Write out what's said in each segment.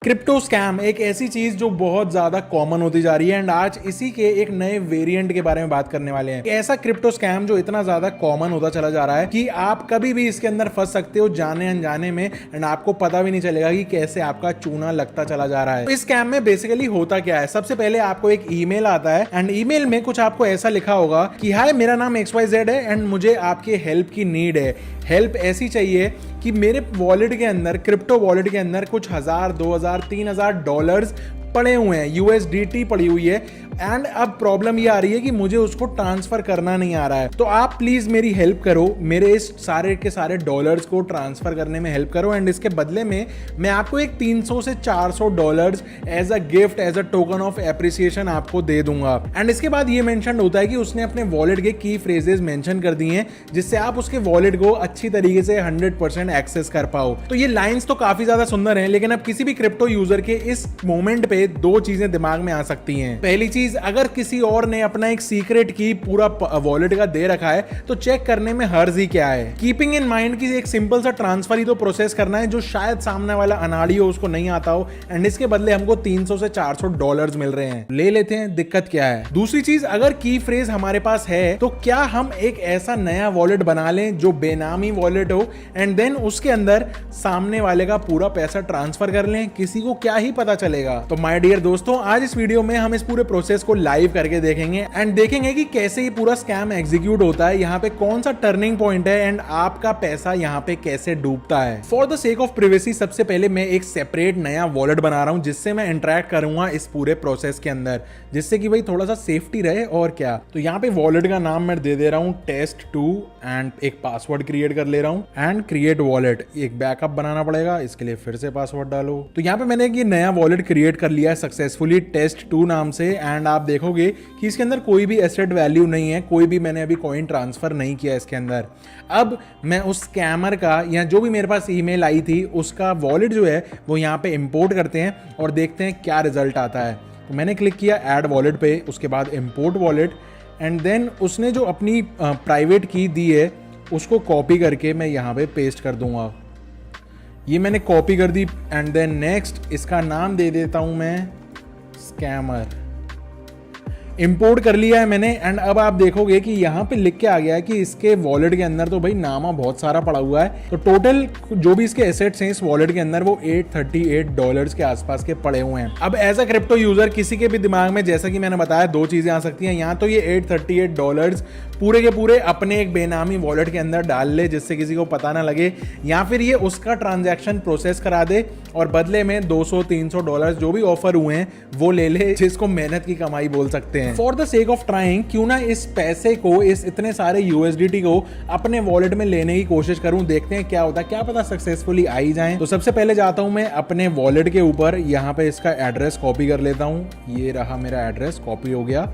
Crypto scam एक ऐसी चीज जो बहुत ज्यादा कॉमन होती जा रही है एंड आज इसी के एक नए वेरिएंट के बारे में बात करने वाले हैं। ऐसा क्रिप्टो स्कैम जो इतना ज्यादा कॉमन होता चला जा रहा है कि आप कभी भी इसके अंदर फंस सकते हो जाने अनजाने में एंड आपको पता भी नहीं चलेगा कि कैसे आपका चूना लगता चला जा रहा है। तो इस स्कैम में बेसिकली होता क्या है, सबसे पहले आपको एक ईमेल आता है एंड ईमेल में कुछ आपको ऐसा लिखा होगा कि हाय मेरा नाम XYZ है एंड मुझे आपके हेल्प की नीड है। हेल्प ऐसी चाहिए कि मेरे वॉलेट के अंदर, क्रिप्टो वॉलेट के अंदर कुछ 1000, 2000, 3000 डॉलर्स पड़े हुए हैं, USDT पड़ी हुई है एंड अब प्रॉब्लम ये आ रही है कि मुझे उसको ट्रांसफर करना नहीं आ रहा है। तो आप प्लीज मेरी हेल्प करो, मेरे इस सारे के सारे डॉलर्स को ट्रांसफर करने में हेल्प करो एंड इसके बदले में मैं आपको एक 300 से 400 dollars as a gift, as a token of appreciation आपको दे दूंगा। एंड इसके बाद ये मेंशन होता है कि उसने अपने वॉलेट के की फ्रेजेस मेंशन कर दिए हैं जिससे आप उसके वॉलेट को अच्छी तरीके से 100% एक्सेस कर पाओ। तो ये लाइंस तो काफी ज्यादा सुंदर हैं, लेकिन अब किसी भी क्रिप्टो यूजर के इस मोमेंट पे दो चीजें दिमाग में आ सकती हैं। पहली चीज, अगर किसी और ने अपना एक सीक्रेट की पूरा वॉलेट का दे रखा है तो चेक करने में हर्ज ही क्या है। कीपिंग इन माइंड कि एक सिंपल सा ट्रांसफर ही तो प्रोसेस करना है जो शायद सामने वाला अनाड़ी हो, उसको नहीं आता हो एंड इसके बदले हमको 300 से 400 डॉलर्स मिल रहे हैं। ले लेते हैं, दिक्कत क्या है। दूसरी चीज, अगर की फ्रेज हमारे पास है तो क्या हम एक ऐसा नया वॉलेट बना लें जो बेनामी वॉलेट हो एंड देन उसके अंदर सामने वाले का पूरा पैसा ट्रांसफर कर लें, किसी को क्या ही पता चलेगा। तो माय डियर दोस्तों, आज इस वीडियो में हम इस पूरे प्रोसेस को लाइव करके देखेंगे एंड देखेंगे कि कैसे ये पूरा स्कैम एग्जीक्यूट होता है, यहाँ पे कौन सा टर्निंग पॉइंट है एंड आपका पैसा यहाँ पे कैसे डूबता है। For the sake of privacy सबसे पहले मैं एक सेपरेट नया वॉलेट बना रहा हूँ जिससे मैं इंटरेक्ट करूंगा इस पूरे प्रोसेस के अंदर, जिससे कि भाई थोड़ा सा सेफ्टी रहे और क्या। तो यहाँ पे वॉलेट का नाम मैं दे दे रहा हूँ test2 एंड एक पासवर्ड क्रिएट कर ले रहा हूँ एंड क्रिएट वॉलेट। एक बैकअप बनाना पड़ेगा, इसके लिए फिर से पासवर्ड डालो। तो यहाँ पे मैंने ये नया वॉलेट क्रिएट कर लिया है सक्सेसफुली test2 नाम से एंड आप देखोगे कि इसके अंदर कोई भी एसेट वैल्यू नहीं है, कोई भी मैंने अभी कॉइन ट्रांसफर नहीं किया इसके अंदर। अब मैं उस स्कैमर का या जो भी मेरे पास ईमेल आई थी उसका वॉलेट जो है वो यहाँ पे इंपोर्ट करते हैं और देखते हैं क्या रिजल्ट आता है। तो मैंने क्लिक किया ऐड वॉलेट पे, उसके बाद इंपोर्ट वॉलेट एंड देन उसने जो अपनी प्राइवेट की दी है उसको कॉपी करके मैं यहाँ पे पेस्ट कर दूंगा। ये मैंने कॉपी कर दी एंड देन नेक्स्ट इसका नाम दे देता हूँ मैं स्कैमर। इंपोर्ट कर लिया है मैंने एंड अब आप देखोगे कि यहाँ पे लिख के आ गया है कि इसके वॉलेट के अंदर तो भाई नामा बहुत सारा पड़ा हुआ है। तो टोटल जो भी इसके एसेट्स हैं इस वॉलेट के अंदर वो 838 डॉलर्स के आसपास के पड़े हुए हैं। अब एज अ क्रिप्टो यूजर किसी के भी दिमाग में, जैसा कि मैंने बताया, दो चीजें आ सकती हैं। यहाँ तो ये 838 डॉलर्स पूरे के पूरे अपने एक बेनामी वॉलेट के अंदर डाल ले जिससे किसी को पता ना लगे, या फिर ये उसका ट्रांजैक्शन प्रोसेस करा दे और बदले में 200-300 डॉलर जो भी ऑफर हुए हैं वो ले ले, जिसको मेहनत की कमाई बोल सकते हैं। For the sake of trying, क्यों ना इस पैसे को, इस इतने सारे USDT को अपने वॉलेट में लेने की कोशिश करूं, देखते हैं क्या होता है, क्या पता सक्सेसफुली आ ही जाए। तो सबसे पहले जाता हूं मैं अपने वॉलेट के ऊपर, यहाँ पे इसका एड्रेस कॉपी कर लेता हूं। ये रहा मेरा एड्रेस, कॉपी हो गया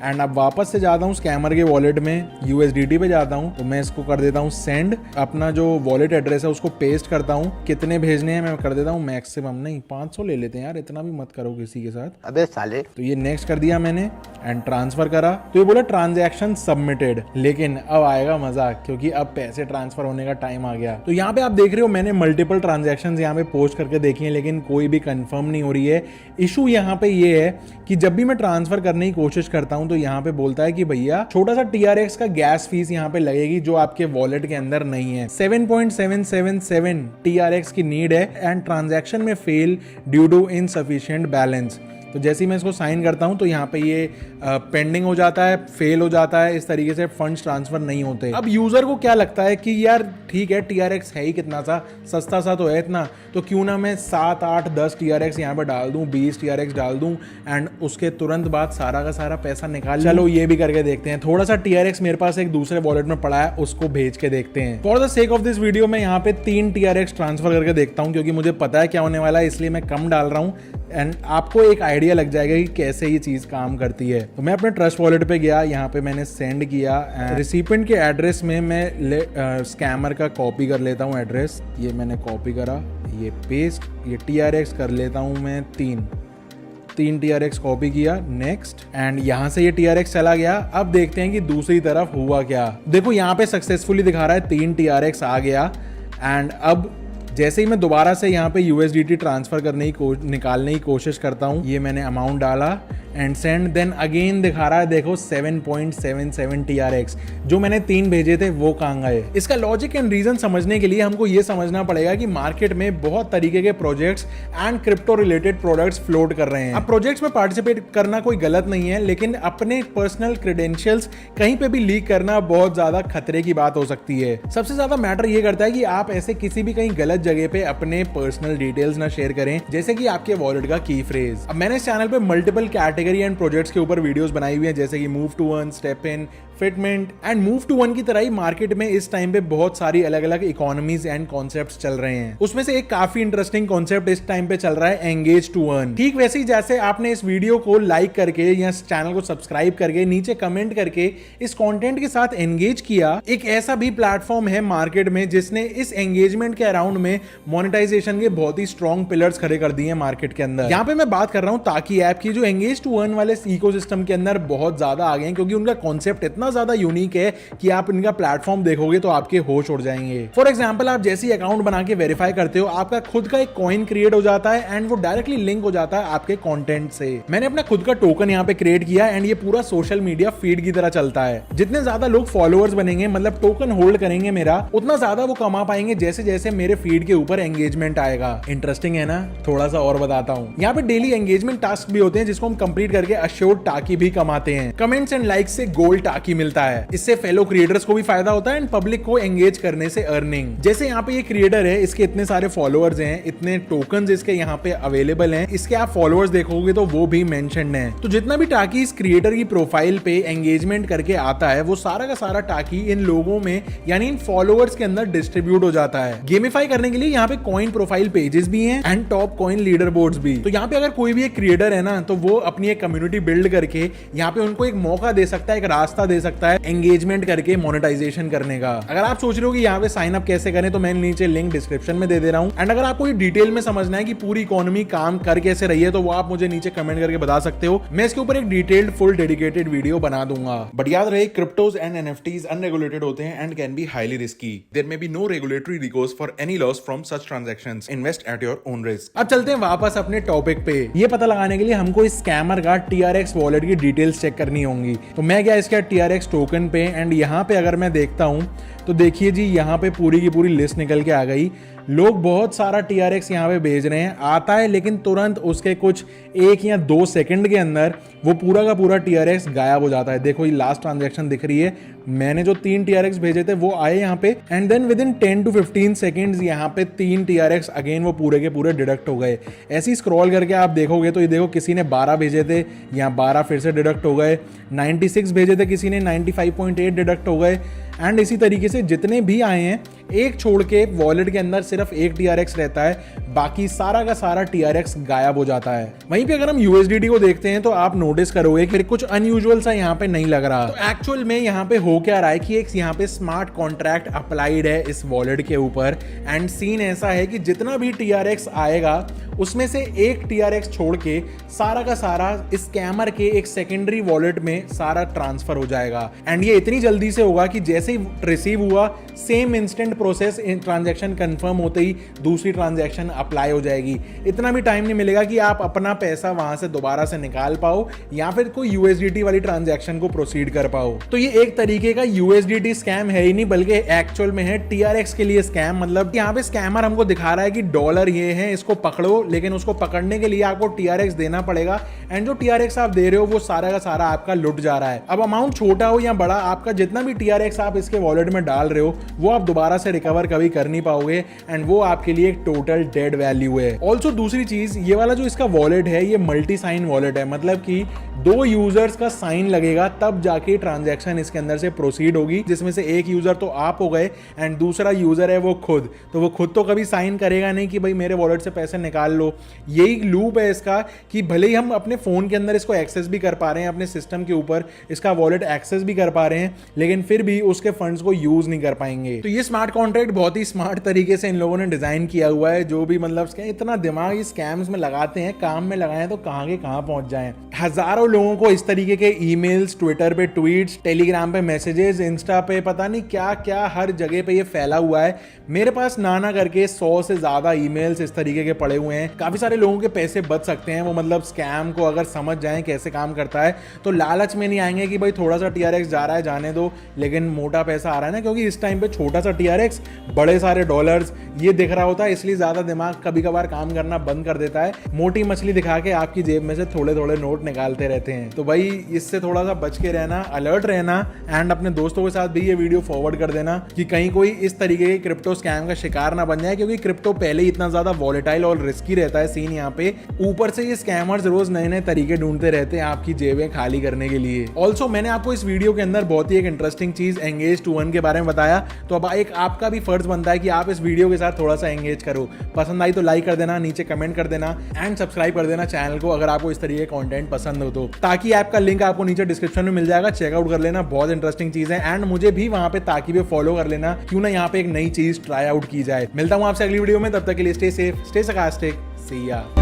एंड अब वापस से जाता हूँ स्कैमर के वॉलेट में, USDT पे जाता हूँ। तो मैं इसको कर देता हूँ सेंड, अपना जो वॉलेट एड्रेस है उसको पेस्ट करता हूँ। कितने भेजने हैं मैं कर देता हूँ मैक्सिमम, नहीं 500 ले लेते हैं यार, इतना भी मत करो किसी के साथ, अबे साले। तो ये नेक्स्ट कर दिया मैंने एंड ट्रांसफर करा। तो ये बोला ट्रांजैक्शन सबमिटेड, लेकिन अब आएगा मजा क्योंकि अब पैसे ट्रांसफर होने का टाइम आ गया। तो यहाँ पे आप देख रहे हो मैंने मल्टीपल ट्रांजैक्शंस यहाँ पे पोस्ट करके देखी हैं लेकिन कोई भी कंफर्म नहीं हो रही है। इशू यहाँ पे ये है कि जब भी मैं ट्रांसफर करने की कोशिश करता हूँ तो यहाँ पे बोलता है कि भैया छोटा सा TRX का गैस फीस यहाँ पे लगेगी जो आपके वॉलेट के अंदर नहीं है। 7.777 TRX की नीड है एंड ट्रांजैक्शन में fail due to insufficient balance. तो जैसे ही मैं इसको साइन करता हूं तो यहाँ पे ये पेंडिंग हो जाता है, फेल हो जाता है, इस तरीके से फंड्स ट्रांसफर नहीं होते। अब यूजर को क्या लगता है कि यार ठीक है TRX है ही कितना सा, सस्ता सा तो है इतना, तो क्यों ना मैं 7, 8, 10 TRX यहाँ पे डाल दूं, 20 TRX डाल दूं एंड उसके तुरंत बाद सारा का सारा पैसा निकाल। चलो ये भी करके देखते हैं। थोड़ा सा TRX मेरे पास एक दूसरे वॉलेट में पड़ा है, उसको भेज के देखते हैं। For the sake of this video मैं यहाँ पे 3 TRX ट्रांसफर करके देखता हूँ क्योंकि मुझे पता है क्या होने वाला है, इसलिए मैं कम डाल रहा हूँ एंड आपको एक आइडिया लग जाएगा कि कैसे ये चीज काम करती है। तो मैं अपने ट्रस्ट वॉलेट पे गया, यहाँ पे मैंने सेंड किया, रिसिपेंट के एड्रेस में मैं स्कैमर का कॉपी कर लेता हूँ एड्रेस। ये मैंने कॉपी करा, ये पेस्ट, ये TRX कर लेता हूँ मैं 3 TRX कॉपी किया, नेक्स्ट एंड यहाँ से ये TRX चला गया। अब देखते हैं कि दूसरी तरफ हुआ क्या। देखो यहाँ पे सक्सेसफुली दिखा रहा है 3 TRX आ गया एंड अब जैसे ही मैं दोबारा से यहाँ पे USDT ट्रांसफर निकालने की कोशिश करता हूँ, ये मैंने अमाउंट डाला एंड सेंड, देन अगेन दिखा रहा है देखो 7.77 TRX। जो मैंने 3 भेजे थे वो कहाँ गए? इसका लॉजिक एंड रीजन समझने के लिए हमको ये समझना पड़ेगा कि मार्केट में बहुत तरीके के projects and crypto related products float कर रहे हैं। अब प्रोजेक्ट्स में पार्टिसिपेट करना कोई गलत नहीं है, लेकिन अपने पर्सनल क्रेडेंशियल्स कहीं पे भी लीक करना बहुत ज्यादा खतरे की बात हो सकती है। सबसे ज्यादा मैटर ये करता है कि आप ऐसे किसी भी कहीं गलत जगह पे अपने पर्सनल डिटेल्स ना शेयर करें, जैसे कि आपके वॉलेट का की फ्रेज। अब मैंने इस चैनल पे मल्टीपल कैटेगरी एंड प्रोजेक्ट्स के ऊपर वीडियोस बनाई हुई हैं, जैसे कि move to earn, step in, fitment and move to earn की तरह ही मार्केट में इस टाइम पे बहुत सारी अलग अलग इकोनॉमीज एंड कॉन्सेप्ट्स चल रहे हैं। उसमें से एक काफी इंटरेस्टिंग कॉन्सेप्ट इस टाइम पे चल रहा है एंगेज टू अर्न। ठीक वैसे ही जैसे आपने इस वीडियो को लाइक करके या इस चैनल को सब्सक्राइब करके नीचे कमेंट करके इस कंटेंट के साथ एंगेज किया, एक ऐसा भी प्लेटफॉर्म है मार्केट में जिसने इस एंगेजमेंट के अराउंड में मोनेटाइजेशन के बहुत ही स्ट्रॉन्ग पिलर्स खड़े कर दिए हैं मार्केट के अंदर। यहाँ पे मैं बात कर रहा हूं ताकि ऐप की, जो एंगेज टू अर्न वाले इकोसिस्टम के अंदर बहुत ज्यादा आ गए हैं, क्योंकि उनका कॉन्सेप्ट इतना ज्यादा यूनिक है कि आप इनका प्लेटफॉर्म देखोगे तो आपके होश उड़ जाएंगे। फॉर एग्जांपल, आप जैसे ही अकाउंट बना के वेरीफाई करते हो, आपका खुद का एक कॉइन क्रिएट हो जाता है एंड वो डायरेक्टली लिंक हो जाता है आपके कंटेंट से। मैंने अपना खुद का टोकन यहाँ पे क्रिएट किया एंड ये पूरा सोशल मीडिया फीड की तरह चलता है। जितने ज्यादा लोग फॉलोअर्स बनेंगे, मतलब टोकन होल्ड करेंगे मेरा, उतना ज्यादा वो कमा पाएंगे जैसे जैसे मेरे फीड के ऊपर एंगेजमेंट आएगा। इंटरेस्टिंग है ना? थोड़ा सा और बताता हूँ। यहाँ पे डेली एंगेजमेंट टास्क भी होते हैं जिसको हम कंप्लीट करके अश्योर्ड टाकी भी कमाते हैं। कमेंट्स एंड लाइक्स से गोल्ड टाकी मिलता है। इससे फेलो क्रिएटर्स को भी फायदा होता है एंड पब्लिक को एंगेज करने से अर्निंग। जैसे यहाँ पे ये क्रिएटर है, इसके इतने सारे फॉलोअर्स हैं, इतने टोकन्स इसके यहाँ पे अवेलेबल हैं, इसके आप फॉलोअर्स देखोगे तो वो भी मेंशन्ड है। तो जितना भी टाकी इस क्रिएटर की प्रोफाइल पे एंगेजमेंट करके आता है, वो सारा का सारा टाकी इन लोगों में यानी इन फॉलोअर्स के अंदर डिस्ट्रीब्यूट हो जाता है। गेमिफाई करने के लिए यहाँ पे कॉइन प्रोफाइल पेजेस भी हैं and top coin leader boards भी। तो यहाँ पे अगर कोई भी एक क्रिएटर है ना, तो वो अपनी एक कम्युनिटी बिल्ड करके यहाँ पे उनको एक मौका दे सकता है, एक रास्ता दे सकता है एंगेजमेंट करके मोनेटाइजेशन करने का। अगर आप सोच रहे हो कि यहाँ पे साइन अप कैसे करें, तो मैं नीचे लिंक डिस्क्रिप्शन में दे दे रहा हूँ। एंड अगर आपको ये डिटेल में समझना है कि पूरी इकोनॉमी काम कर कैसे रही है, तो वो आप मुझे नीचे कमेंट करके बता सकते हो। मैं इसके ऊपर एक डिटेल्ड फुल डेडिकेटेड वीडियो बना दूंगा। बट याद रहे, क्रिप्टोज एंड एनएफटीज अनरेगुलेटेड होते हैं and can be highly risky. There may be no regulatory recourse for any loss from such transactions. Invest at your own risk. अब चलते हैं वापस अपने टॉपिक पे। ये पता लगाने के लिए हमको इस स्कैमर का TRX वॉलेट की डिटेल्स चेक करनी होंगी। तो मैं गया इसका TRX टोकन पे एंड यहाँ पे अगर मैं देखता हूँ तो देखिए जी, यहाँ पे पूरी की पूरी लिस्ट निकल के आ गई। लोग बहुत सारा TRX यहाँ पे भेज रहे हैं, आता है लेकिन तुरंत उसके कुछ 1 या 2 सेकंड के अंदर वो पूरा का पूरा TRX गायब हो जाता है। देखो ये लास्ट ट्रांजैक्शन दिख रही है, मैंने जो 3 TRX भेजे थे वो आए यहाँ पे and then within 10 to 15 seconds यहाँ पे 3 TRX अगेन वो पूरे के पूरे डिडक्ट हो गए। ऐसे ही स्क्रॉल करके आप देखोगे तो ये देखो, किसी ने 12 भेजे थे, यहाँ 12 फिर से डिडक्ट हो गए, 96 भेजे थे किसी ने, 95.8 डिडक्ट हो गए एंड इसी तरीके से जितने भी आए हैं, एक छोड़ के वॉलेट के अंदर सिर्फ 1 TRX रहता है, बाकी सारा का सारा TRX गायब हो जाता है। वहीं पे अगर हम USDT को देखते हैं तो आप नोटिस करोगे कि कुछ अनयूजुअल सा यहाँ पे नहीं लग रहा। तो एक्चुअल में यहाँ पे हो क्या रहा है कि एक यहाँ पे स्मार्ट कॉन्ट्रैक्ट अप्लाइड है इस वॉलेट के ऊपर एंड सीन ऐसा है कि जितना भी TRX आएगा उसमें से 1 TRX छोड़ के सारा का सारा स्कैमर के एक सेकेंडरी वॉलेट में सारा ट्रांसफर हो जाएगा। एंड ये इतनी जल्दी से होगा कि जैसे ही रिसीव हुआ, same instant process, transaction confirm होते ही दूसरी ट्रांजैक्शन अप्लाई हो जाएगी। इतना भी टाइम नहीं मिलेगा कि आप अपना पैसा वहां से दोबारा से निकाल पाओ या फिर कोई USDT वाली ट्रांजैक्शन को प्रोसीड कर पाओ। तो ये एक तरीके का USDT स्कैम है ही नहीं, बल्कि एक्चुअल में है TRX के लिए स्कैम। मतलब यहाँ पे स्कैमर हमको दिखा रहा है कि डॉलर ये है, इसको पकड़ो, लेकिन उसको पकड़ने के लिए आपको TRX देना पड़ेगा एंड जो TRX आप दे रहे हो वो सारा का सारा आपका लुट जा रहा है। अब अमाउंट छोटा हो या बड़ा, आपका जितना भी TRX आप इसके वॉलेट में डाल रहे हो वो आप दोबारा से रिकवर कभी कर नहीं पाओगे एंड वो आपके लिए एक टोटल डेड वैल्यू है। ऑल्सो दूसरी चीज, ये वाला जो इसका वॉलेट है ये मल्टी साइन वॉलेट है, मतलब कि 2 यूजर्स का साइन लगेगा तब जाके ट्रांजैक्शन इसके अंदर से प्रोसीड होगी, जिसमें से एक यूजर तो आप हो गए एंड दूसरा यूजर है वो खुद। तो वो खुद तो कभी साइन करेगा नहीं कि भाई मेरे वॉलेट से पैसे निकाल लो। यही लूप है इसका कि भले ही हम अपने फोन के अंदर इसको एक्सेस भी कर पा रहे हैं, अपने सिस्टम के ऊपर इसका वॉलेट एक्सेस भी कर पा रहे हैं, लेकिन फिर भी उसके फंड्स को यूज नहीं कर पाएंगे। तो ये स्मार्ट कॉन्ट्रैक्ट बहुत ही स्मार्ट तरीके से इन लोगों ने डिजाइन किया हुआ है। जो भी मतलब इतना दिमाग इस स्कैम्स में लगाते हैं, काम में लगाएं तो कहां के कहां पहुंच जाएं। हजारों लोगों को इस तरीके के ईमेल्स, ट्विटर पे ट्वीट्स, टेलीग्राम पे मैसेजेस, इंस्टा पे पता नहीं क्या क्या हर जगह पे ये फैला हुआ है। मेरे पास ना करके 100 से ज्यादा ईमेल्स इस तरीके के पड़े हुए हैं। काफी सारे लोगों के पैसे बच सकते हैं वो, मतलब स्कैम को अगर समझ जाएं कैसे काम करता है तो लालच में नहीं आएंगे कि भाई थोड़ा सा TRX जा रहा है जाने दो, लेकिन मोटा पैसा आ रहा है ना, क्योंकि इस टाइम पे छोटा सा TRX बड़े सारे डॉलर्स ये दिख रहा होता है, इसलिए ज्यादा दिमाग कभी कभार काम करना बंद कर देता है। मोटी मछली दिखा के आपकी जेब में से थोड़े थोड़े नोट निकालते रहते हैं। तो भाई इससे थोड़ा सा बच के रहना, अलर्ट रहना, एंड अपने दोस्तों के साथ भी ये वीडियो फॉरवर्ड कर देना कि कहीं कोई इस तरीके के क्रिप्टो स्कैम का शिकार ना बन जाए, क्योंकि क्रिप्टो पहले ही इतना ज्यादा वॉलेटाइल और रिस्की रहता है सीन यहाँ पे, ऊपर से ये स्कैमर्स रोज नए नए तरीके ढूंढते रहते हैं आपकी जेबें खाली करने के लिए। ऑल्सो मैंने आपको इस वीडियो के अंदर बहुत ही एक इंटरेस्टिंग चीज एंगेज टू अर्न के बारे में बताया, तो अब एक आपका भी फर्ज बनता है कि आप इस वीडियो के साथ थोड़ा सा एंगेज करो। पसंद आई तो लाइक कर देना, नीचे कमेंट कर देना एंड सब्सक्राइब कर देना चैनल को अगर आपको इस तरीके का कंटेंट पसंद हो तो। ताकि ऐप का लिंक आपको नीचे डिस्क्रिप्शन में मिल जाएगा, चेकआउट कर लेना, बहुत इंटरेस्टिंग चीज है। एंड मुझे भी वहां पे ताकि पे फॉलो कर लेना, क्यों ना यहाँ पे एक नई चीज ट्राई आउट की जाए। मिलता हूं आपसे अगली वीडियो में, तब तक के लिए stay safe, stay sarcastic, see ya।